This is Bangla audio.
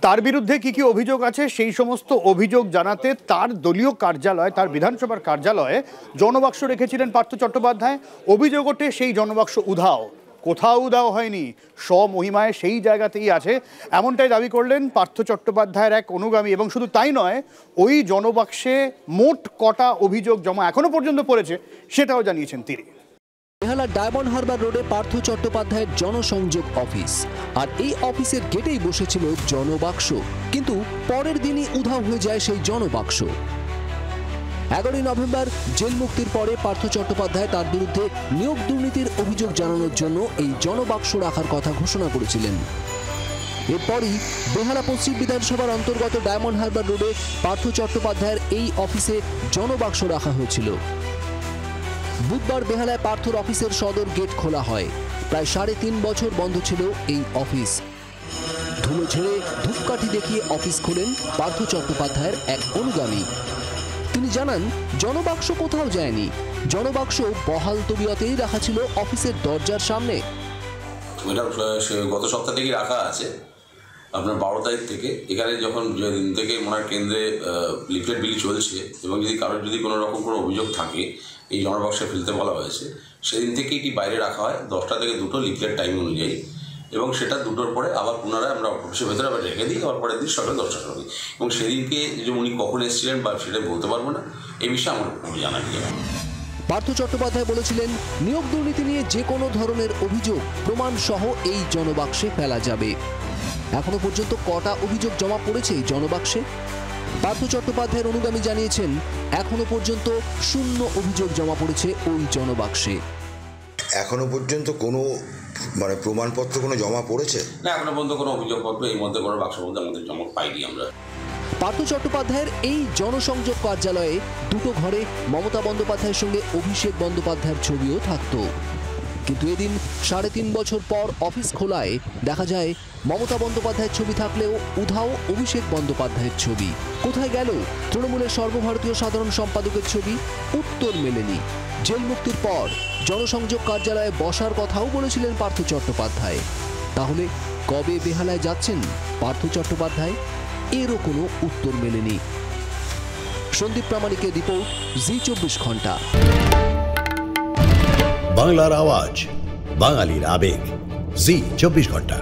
তার বিরুদ্ধে কি অভিযোগ আছে সেই সমস্ত অভিযোগ জানাতে তার দলীয় কার্যালয়, তার বিধানসভার কার্যালয়ে জনবাক্স রেখেছিলেন পার্থ চট্টোপাধ্যায়। অভিযোগ ওঠে সেই জনবাক্স উধাও, কোথাও উধাও হয়নি, স্বমহিমায় সেই জায়গাতেই আছে, এমনটাই দাবি করলেন পার্থ চট্টোপাধ্যায়ের এক অনুগামী। এবং শুধু তাই নয়, ওই জনবাক্সে মোট কটা অভিযোগ জমা এখনো পর্যন্ত পড়েছে সেটাও জানিয়েছেন তিনি। বেহালার ডায়মন্ড হারবার রোডে পার্থ চট্টোপাধ্যায়ের জনসংযোগ অফিস, আর এই অফিসের গেটেই বসেছিল জনবাক্স, কিন্তু পরের দিনই উধাও হয়ে যায় সেই জনবাক্স। 11ই নভেম্বর জেল মুক্তির পরে পার্থ চট্টোপাধ্যায় তার বিরুদ্ধে নিয়োগ দুর্নীতির অভিযোগ জানানোর জন্য এই জনবাক্স রাখার কথা ঘোষণা করেছিলেন। এরপরই বেহালা পশ্চিম বিধানসভার অন্তর্গত ডায়মন্ড হারবার রোডে পার্থ চট্টোপাধ্যায়ের এই অফিসে জনবাক্স রাখা হয়েছিল। বুধবার বেহালায় পার্থর অফিসের সদর গেট খোলা হয়। প্রায় 3.5 বছর বন্ধ ছিল এই অফিস। ধুলো ঝেড়ে ধূপকাঠি দেখিয়ে অফিস খোলেন পার্থ চট্টোপাধ্যায়ের এক অনুগামী। তিনি জানান, জনবাক্স কোথাও যায়নি, জনবাক্স বহাল তবিয়তেই রাখা ছিল অফিসের দরজার সামনে। এটা গত সপ্তাহ থেকেই রাখা আছে, আপনার 12 তারিখ থেকে। এখানে যখন দিন থেকে ওনার কেন্দ্রে লিফলেট বিলি চলছে এবং যদি কারোর যদি কোনো রকম কোনো অভিযোগ থাকে এই জনবাক্সে ফেলতে বলা হয়েছে, সেদিন থেকে এটি বাইরে রাখা হয় 10টা থেকে 2টো লিফলেট টাইম অনুযায়ী, এবং সেটা 2টোর পরে আবার পুনরায় আমরা অফিসের ভেতরে আবার রেখে দিই, আবার পরের দিন সকাল 10টা করি। এবং সেদিনকে যে উনি কখন এসেছিলেন বা সেটা বলতে পারবো না, এই বিষয়ে আমার জানা নেই। পার্থ চট্টোপাধ্যায় বলেছিলেন, নিয়োগ দুর্নীতি নিয়ে যে কোনো ধরনের অভিযোগ প্রমাণ সহ এই জনবাক্সে ফেলা যাবে। এখনো পর্যন্ত কটা অভিযোগ জমা পড়েছে এই জনবাক্সে? পার্থ চট্টোপাধ্যায়ের অনুগামী জানিয়েছেন, এখনো পর্যন্ত 0 অভিযোগ জমা পড়েছে ওই জনবাক্সে। এখনো পর্যন্ত কোনো প্রমাণপত্র কোনো জমা পড়েছে না, এখনো পর্যন্ত কোনো অভিযোগপত্র এই মধ্যে কোনো বাক্সের মধ্যে আমাদের জমা পাইনি আমরা। পার্থ চট্টোপাধ্যায়ের এই জনসংযোগ কার্যালয়ে 2টো ঘরে মমতা বন্দ্যোপাধ্যায়ের সঙ্গে অভিষেক বন্দ্যোপাধ্যায়ের ছবিও থাকত। কিন্তু এদিন 3.5 বছর পর অফিস খোলায় দেখা যায় মমতা বন্দ্যোপাধ্যায়ের ছবি থাকলেও উধাও অভিষেক বন্দ্যোপাধ্যায়ের ছবি। কোথায় গেল তৃণমূলের সর্বভারতীয় সাধারণ সম্পাদকের ছবি? উত্তর মেলেনি। জেল মুক্তির পর জনসংযোগ কার্যালয়ে বসার কথাও বলেছিলেন পার্থ চট্টোপাধ্যায়। তাহলে কবে বেহালায় যাচ্ছেন পার্থ চট্টোপাধ্যায়? এরও কোনো উত্তর মেলেনি। সন্দীপ প্রামাণিকের রিপোর্ট, জি24 ঘন্টা। বাংলার আওয়াজ, বাঙালির আবেগ, জি24 ঘন্টা।